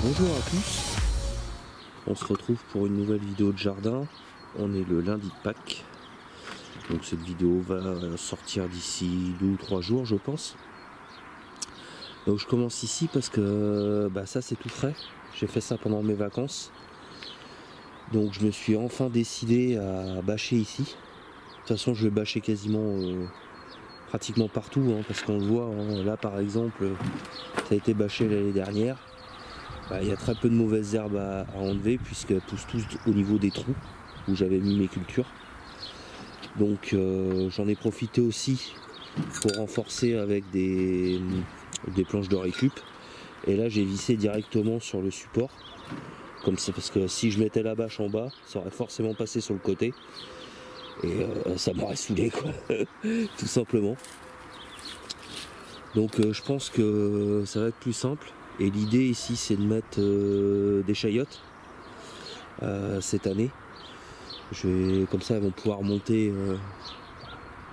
Bonjour à tous, on se retrouve pour une nouvelle vidéo de jardin. On est le lundi de Pâques, donc cette vidéo va sortir d'ici 2 ou 3 jours je pense. Donc je commence ici parce que ça c'est tout frais, j'ai fait ça pendant mes vacances. Donc je me suis enfin décidé à bâcher ici. De toute façon je vais bâcher quasiment pratiquement partout, parce qu'on le voit, là par exemple ça a été bâché l'année dernière. Il y a très peu de mauvaises herbes à enlever puisqu'elles poussent tous au niveau des trous où j'avais mis mes cultures. Donc j'en ai profité aussi pour renforcer avec des planches de récup. Et là j'ai vissé directement sur le support. Comme c'est parce que si je mettais la bâche en bas, ça aurait forcément passé sur le côté. Et ça m'aurait saoulé quoi, tout simplement. Donc je pense que ça va être plus simple. Et l'idée ici c'est de mettre des chayottes cette année. Comme ça elles vont pouvoir monter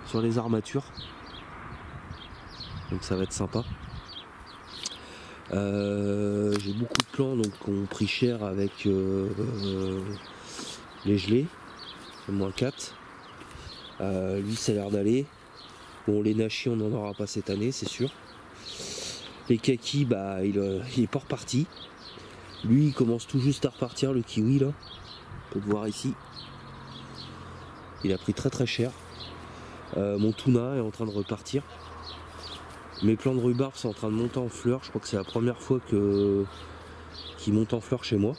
sur les armatures. Donc ça va être sympa. J'ai beaucoup de plants donc qui ont pris cher avec les gelées, -4. Lui ça a l'air d'aller. Bon, les nachis on n'en aura pas cette année c'est sûr. Les kakis il est pas reparti. Lui il commence tout juste à repartir, le kiwi là. On peut le voir ici. Il a pris très cher. Mon tuna est en train de repartir. Mes plants de rhubarbe sont en train de monter en fleurs. Je crois que c'est la première fois qu'ils montent en fleurs chez moi.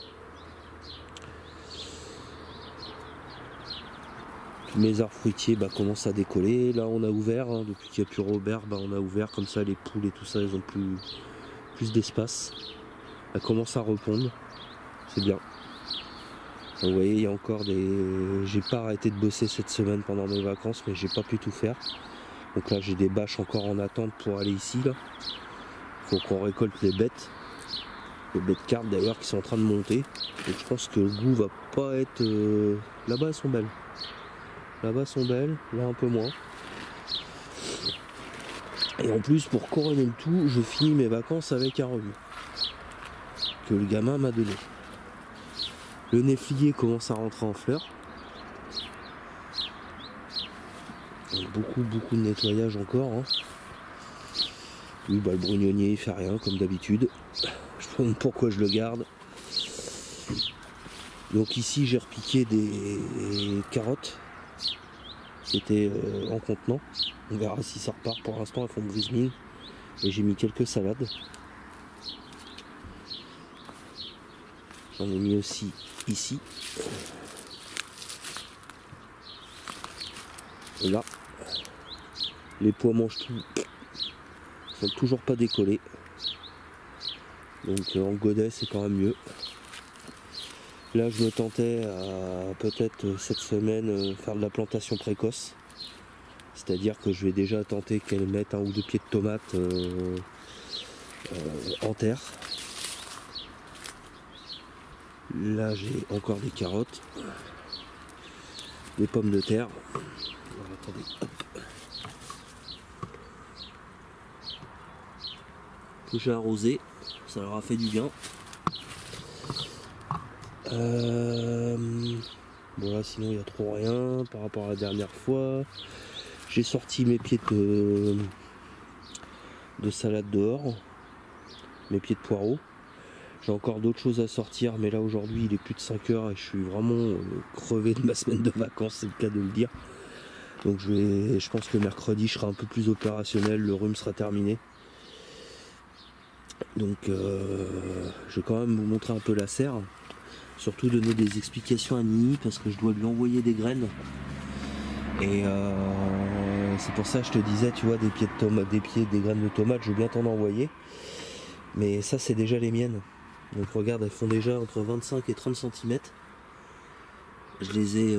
Mes arbres fruitiers commencent à décoller. Là on a ouvert, depuis qu'il n'y a plus Robert, on a ouvert comme ça, les poules et tout ça, elles ont plus d'espace. Elles commencent à répondre, c'est bien. Donc, vous voyez, il y a encore des... J'ai pas arrêté de bosser cette semaine pendant mes vacances, mais j'ai pas pu tout faire. Donc là j'ai des bâches encore en attente pour aller ici là. Faut qu'on récolte les bêtes cartes d'ailleurs qui sont en train de monter. Donc je pense que le goût va pas être... Là-bas elles sont belles. Là-bas elles sont belles, là un peu moins. Et en plus pour couronner le tout, je finis mes vacances avec un rhume que le gamin m'a donné. Le néflier commence à rentrer en fleurs. Beaucoup de nettoyage encore. Oui, le brugnonnier il fait rien comme d'habitude. Je sais pas pourquoi je le garde. Donc ici j'ai repiqué des carottes qui étaient en contenant. On verra si ça repart. Pour l'instant elles font brise-mine. Et j'ai mis quelques salades. J'en ai mis aussi ici. Et là, les pois mangent tout. Ils sont toujours pas décollés. Donc en godet c'est quand même mieux. Là je me tentais à peut-être cette semaine faire de la plantation précoce. C'est-à-dire que je vais déjà tenter qu'elle mette 1 ou 2 pieds de tomates en terre. Là j'ai encore des carottes, des pommes de terre. Alors, attendez, hop. Que j'ai arrosé, ça leur a fait du bien. Voilà, sinon il n'y a trop rien par rapport à la dernière fois. J'ai sorti mes pieds de salade dehors, mes pieds de poireaux. J'ai encore d'autres choses à sortir, mais là aujourd'hui il est plus de 5 heures et je suis vraiment crevé de ma semaine de vacances, c'est le cas de le dire. Donc je pense que mercredi je serai un peu plus opérationnel, le rhume sera terminé. Donc je vais quand même vous montrer un peu la serre. Surtout donner des explications à Nini parce que je dois lui envoyer des graines. Et c'est pour ça que je te disais, tu vois, des graines de tomates, je veux bien t'en envoyer. Mais ça c'est déjà les miennes. Donc regarde, elles font déjà entre 25 et 30 cm. Je les ai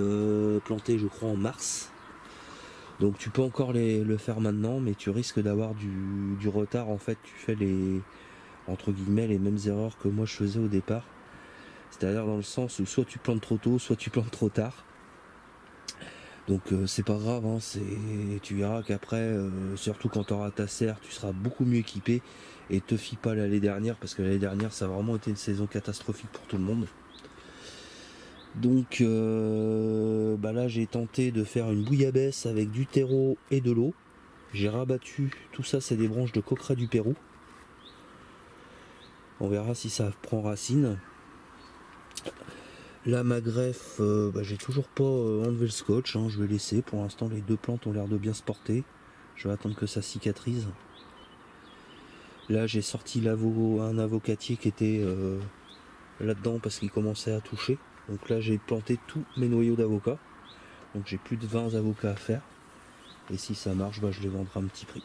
plantées je crois en mars. Donc tu peux encore le faire maintenant, mais tu risques d'avoir du retard. En fait tu fais entre guillemets les mêmes erreurs que moi je faisais au départ. C'est-à-dire dans le sens où soit tu plantes trop tôt, soit tu plantes trop tard. Donc c'est pas grave, hein, tu verras qu'après, surtout quand tu auras ta serre, tu seras beaucoup mieux équipé. Et te fie pas l'année dernière, parce que l'année dernière ça a vraiment été une saison catastrophique pour tout le monde. Donc là j'ai tenté de faire une bouillabaisse avec du terreau et de l'eau. J'ai rabattu, tout ça c'est des branches de coqueret du Pérou. On verra si ça prend racine. Là ma greffe, j'ai toujours pas enlevé le scotch, hein, je vais laisser. Pour l'instant les deux plantes ont l'air de bien se porter. Je vais attendre que ça cicatrise. Là j'ai sorti un avocatier qui était là-dedans parce qu'il commençait à toucher. Donc là j'ai planté tous mes noyaux d'avocat. Donc j'ai plus de 20 avocats à faire. Et si ça marche, je les vendrai à un petit prix.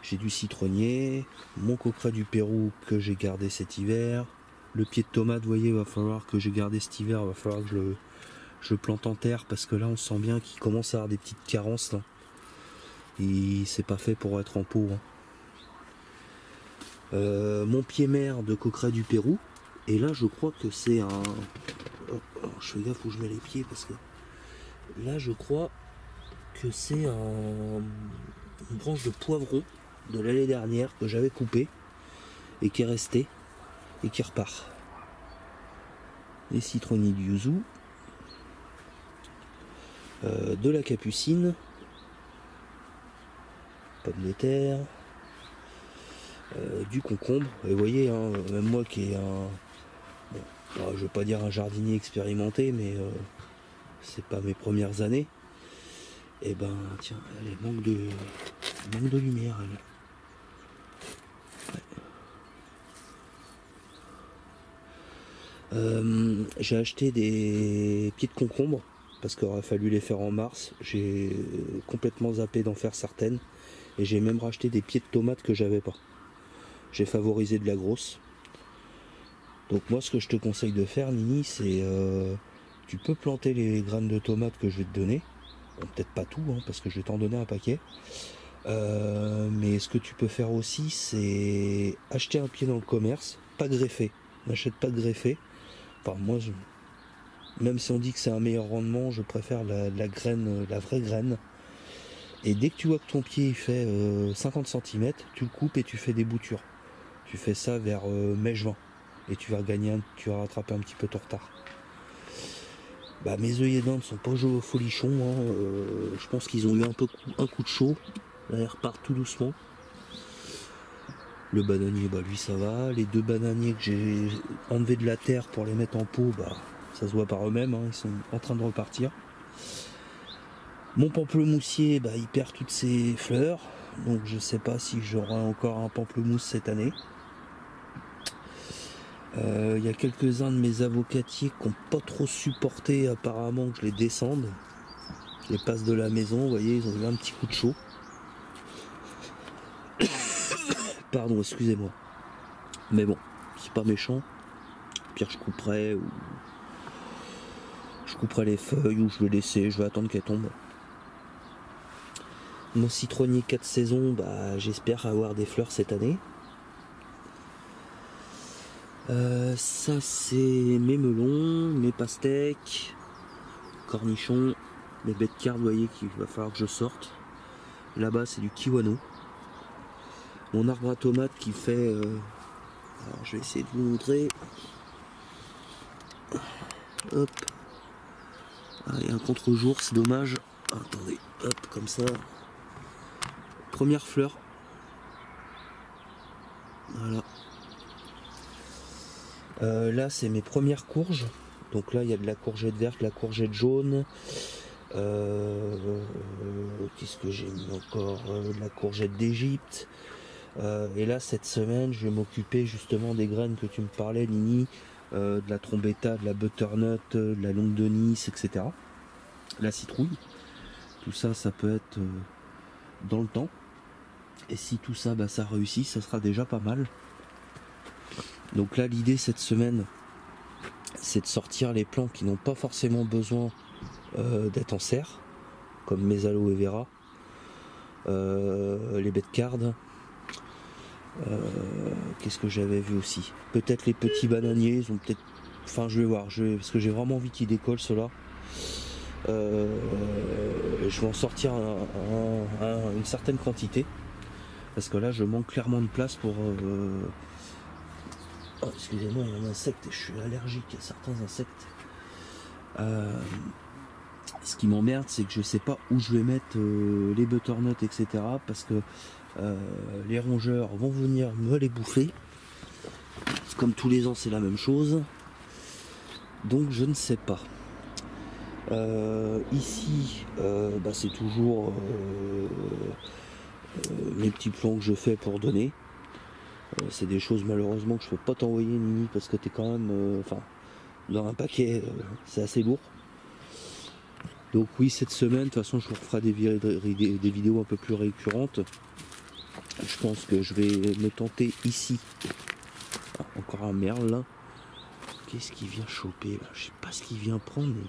J'ai du citronnier, mon coqueret du Pérou que j'ai gardé cet hiver. Le pied de tomate, vous voyez, va falloir que j'ai gardé cet hiver, va falloir que je le plante en terre parce que là on sent bien qu'il commence à avoir des petites carences là. Et c'est pas fait pour être en pot. Hein. Mon pied mère de coqueret du Pérou. Et là je crois que c'est un... je fais gaffe où je mets les pieds parce que là je crois que c'est une branche de poivron de l'année dernière que j'avais coupé et qui est resté et qui repart. Les citronniers du yuzu, de la capucine, pommes de terre, du concombre. Et vous voyez, hein, même moi qui est je vais pas dire un jardinier expérimenté, mais c'est pas mes premières années. Et ben tiens, elle manque de lumière. Elle. J'ai acheté des pieds de concombre parce qu'il aurait fallu les faire en mars. J'ai complètement zappé d'en faire certaines et j'ai même racheté des pieds de tomates que j'avais pas. J'ai favorisé de la grosse. Donc moi ce que je te conseille de faire, Nini, c'est tu peux planter les graines de tomates que je vais te donner. Bon, peut-être pas tout, hein, parce que je vais t'en donner un paquet. Mais ce que tu peux faire aussi, c'est acheter un pied dans le commerce, pas greffé. N'achète pas de greffé. Enfin, moi, même si on dit que c'est un meilleur rendement, je préfère la graine, la vraie graine. Et dès que tu vois que ton pied il fait 50 cm, tu le coupes et tu fais des boutures. Tu fais ça vers mai-juin. Et tu vas rattraper un petit peu ton retard. Mes œillets d'Inde sont pas folichons. Hein. Je pense qu'ils ont eu un coup de chaud. Là, ils repartent tout doucement. Le bananier, lui ça va. Les deux bananiers que j'ai enlevés de la terre pour les mettre en pot, ça se voit par eux-mêmes, hein, ils sont en train de repartir. Mon pamplemoussier, il perd toutes ses fleurs, donc je sais pas si j'aurai encore un pamplemousse cette année. Il y a quelques-uns de mes avocatiers qui n'ont pas trop supporté apparemment que je les descende. Je les passe de la maison, vous voyez, ils ont eu un petit coup de chaud. Pardon, excusez-moi. Mais bon, c'est pas méchant. Pire, je couperai les feuilles ou je vais laisser, je vais attendre qu'elles tombent. Mon citronnier 4 saisons, j'espère avoir des fleurs cette année. Ça c'est mes melons, mes pastèques, cornichons, mes baies de cartes, vous voyez qu'il va falloir que je sorte. Là-bas c'est du kiwano. Mon arbre à tomates qui fait... alors je vais essayer de vous montrer. Hop. Il y a un contre-jour, c'est dommage. Attendez, hop, comme ça. Première fleur. Voilà. Là c'est mes premières courges. Donc là il y a de la courgette verte, de la courgette jaune. Qu'est-ce que j'ai mis encore, de la courgette d'Égypte. Et là cette semaine je vais m'occuper justement des graines que tu me parlais, Nini, de la trombetta, de la butternut, de la longue de Nice, etc. La citrouille. Tout ça, ça peut être dans le temps. Et si tout ça, ça réussit, ça sera déjà pas mal. Donc là l'idée cette semaine, c'est de sortir les plants qui n'ont pas forcément besoin d'être en serre, comme mes aloe vera, les baies de cardes. Qu'est-ce que j'avais vu aussi, peut-être les petits bananiers, ils ont peut-être, enfin je vais voir, parce que j'ai vraiment envie qu'ils décollent ceux-là. je vais en sortir une certaine quantité. Parce que là je manque clairement de place pour... Oh, excusez-moi, il y a un insecte, je suis allergique à certains insectes. Ce qui m'emmerde, c'est que je sais pas où je vais mettre les butternuts, etc. Parce que les rongeurs vont venir me les bouffer. Comme tous les ans, c'est la même chose. Donc je ne sais pas. Ici, c'est toujours les petits plans que je fais pour donner. C'est des choses malheureusement que je peux pas t'envoyer, Nini, parce que t'es quand même... dans un paquet, c'est assez lourd. Donc oui, cette semaine, de toute façon, je vous referai des vidéos un peu plus récurrentes. Je pense que je vais me tenter ici. Ah, encore un merle là. Qu'est-ce qu'il vient choper là? Je sais pas ce qu'il vient prendre, mais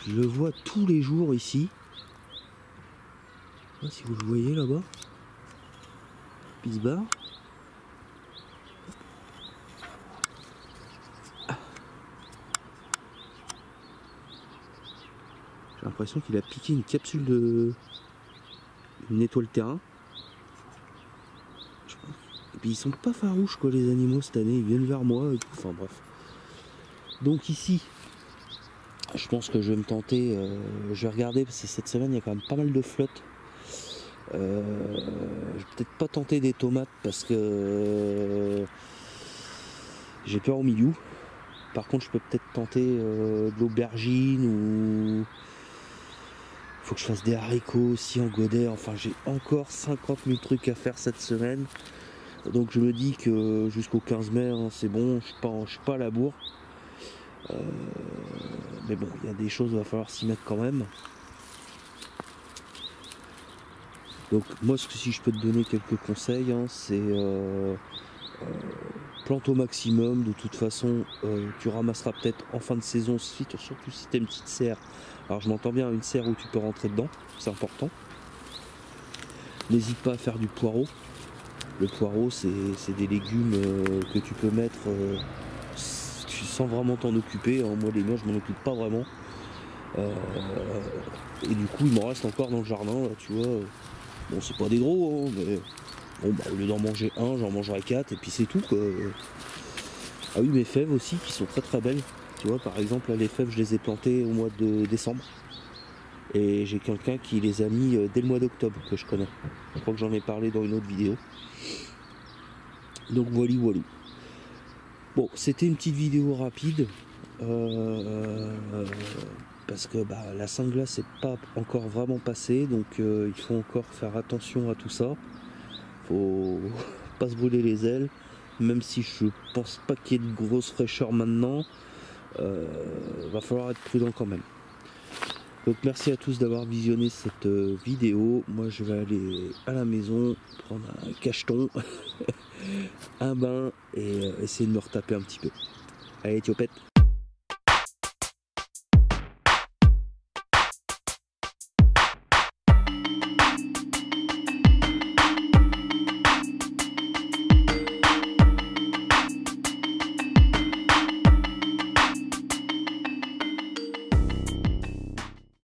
je le vois tous les jours ici. Je sais pas si vous le voyez là-bas. Il se barre. J'ai l'impression qu'il a piqué une capsule de... une étoile terrain. Et puis ils sont pas farouches quoi, les animaux cette année, ils viennent vers moi et tout. Enfin bref. Donc ici, je pense que je vais me tenter, je vais regarder parce que cette semaine il y a quand même pas mal de flotte. Je vais peut-être pas tenter des tomates parce que j'ai peur au milieu. Par contre je peux peut-être tenter de l'aubergine ou faut que je fasse des haricots aussi en godet. Enfin j'ai encore 50 000 trucs à faire cette semaine. Donc je me dis que jusqu'au 15 mai hein, c'est bon, je suis pas à la bourre. Mais bon, il y a des choses, il va falloir s'y mettre quand même. Donc moi, si je peux te donner quelques conseils, hein, c'est plante au maximum. De toute façon, tu ramasseras peut-être en fin de saison, surtout si tu as une petite serre. Alors je m'entends bien, une serre où tu peux rentrer dedans, c'est important. N'hésite pas à faire du poireau. Le poireau, c'est des légumes que tu peux mettre sans vraiment t'en occuper. Hein. Moi, les miens, je m'en occupe pas vraiment. Et du coup, il m'en reste encore dans le jardin, là, tu vois. Bon, c'est pas des gros, hein, mais bon, au lieu d'en manger un, j'en mangerai 4 et puis c'est tout, quoi. Ah oui, mes fèves aussi, qui sont très très belles. Tu vois, par exemple, là, les fèves, je les ai plantées au mois de décembre. Et j'ai quelqu'un qui les a mis dès le mois d'octobre, que je connais. Je crois que j'en ai parlé dans une autre vidéo. Donc voilà. Bon, c'était une petite vidéo rapide. Parce que la Saint-Glace n'est pas encore vraiment passée, donc il faut encore faire attention à tout ça. Faut pas se brûler les ailes, même si je pense pas qu'il y ait de grosses fraîcheurs maintenant. Va falloir être prudent quand même. Donc merci à tous d'avoir visionné cette vidéo. Moi je vais aller à la maison prendre un cacheton, un bain et essayer de me retaper un petit peu. Allez, tiopette.